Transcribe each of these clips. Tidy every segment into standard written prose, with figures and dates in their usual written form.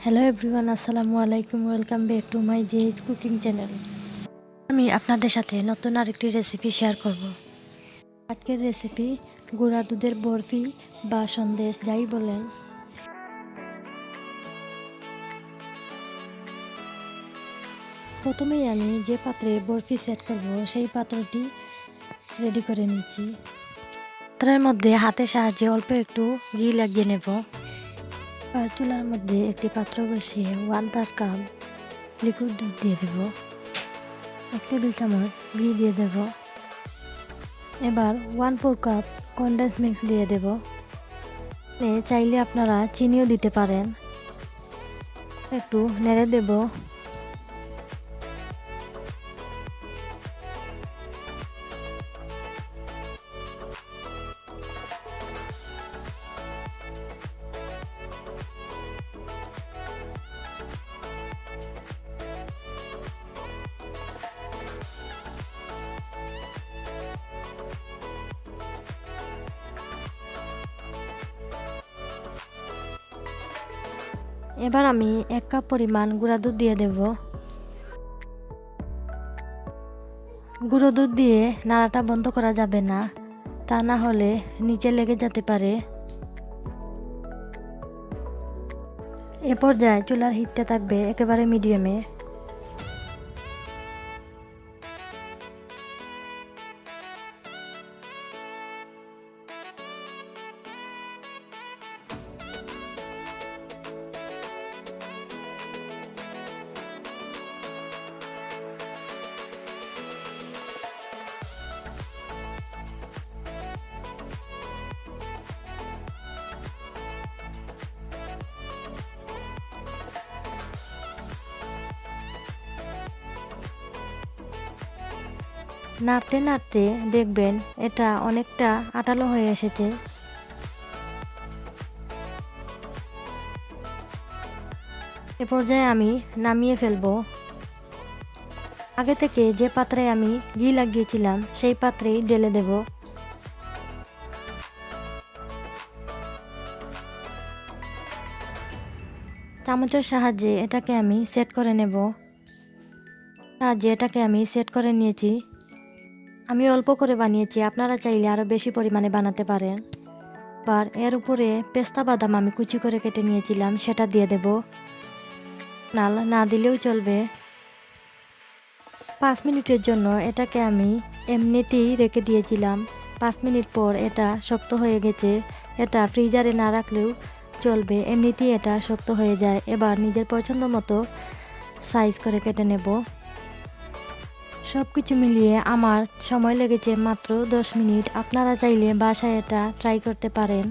Hello everyone, আসসালামু আলাইকুম। Welcome back to my jazz cooking channel. আমি আপনাদের সাথে নতুন আরেকটি রেসিপি শেয়ার করব। আজকের রেসিপি গুঁড়া দুধের বরফি বা সন্দেশ, যাই বলেন। প্রথমেই আমি যে পাত্রে বরফি সেট করব সেই পাত্রটি রেডি করে নিচ্ছি। পাত্রের মধ্যে হাতের সাহায্যে অল্প একটু ঘি লাগিয়ে নেব। আর চুলার মধ্যে একটি পাত্র বসিয়ে 1/3 কাপ লিকুইড দুধ দিয়ে দেব। 1 টেবিল চামচ ঘি দিয়ে দেব। এবার 1/4 কাপ কনডেন্স মিল্ক দিয়ে দেব। চাইলে আপনারা চিনিও দিতে পারেন। একটু নেড়ে দেব। এবার আমি 1 কাপ পরিমাণ গুঁড়া দুধ দিয়ে দেব। গুঁড়ো দুধ দিয়ে নাড়াটা বন্ধ করা যাবে না, তা না হলে নিচে লেগে যেতে পারে। এ পর্যায়ে চুলার হিটটা থাকবে একেবারে মিডিয়ামে। নাড়তে নাড়তে দেখবেন এটা অনেকটা আঠালো হয়ে এসেছে। এ পর্যায়ে আমি নামিয়ে ফেলবো। আগে থেকে যে পাত্রে আমি ঘি লাগিয়েছিলাম সেই পাত্রেই ঢেলে দেব। চামচের সাহায্যে এটাকে আমি সেট করে নেব। সেট করে নিয়েছি। আমি অল্প করে বানিয়েছি, আপনারা চাইলে আরও বেশি পরিমাণে বানাতে পারেন। আর এর উপরে পেস্তা বাদাম আমি কুচি করে কেটে নিয়েছিলাম, সেটা দিয়ে দেব। না দিলেও চলবে। 5 মিনিটের জন্য এটাকে আমি এমনিতেই রেখে দিয়েছিলাম। 5 মিনিট পর এটা শক্ত হয়ে গেছে। এটা ফ্রিজারে না রাখলেও চলবে, এমনিতেই এটা শক্ত হয়ে যায়। এবার নিজের পছন্দ মতো সাইজ করে কেটে নেব। সব কিছু মিলিয়ে আমার সময় লেগেছে মাত্র 10 মিনিট। আপনারা চাইলে বাসায় এটা ট্রাই করতে পারেন।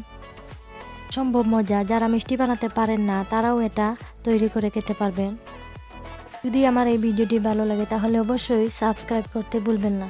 সম্ভব মজা। যারা মিষ্টি বানাতে পারেন না তারাও এটা তৈরি করে খেতে পারবেন। যদি আমার এই ভিডিওটি ভালো লাগে তাহলে অবশ্যই সাবস্ক্রাইব করতে ভুলবেন না।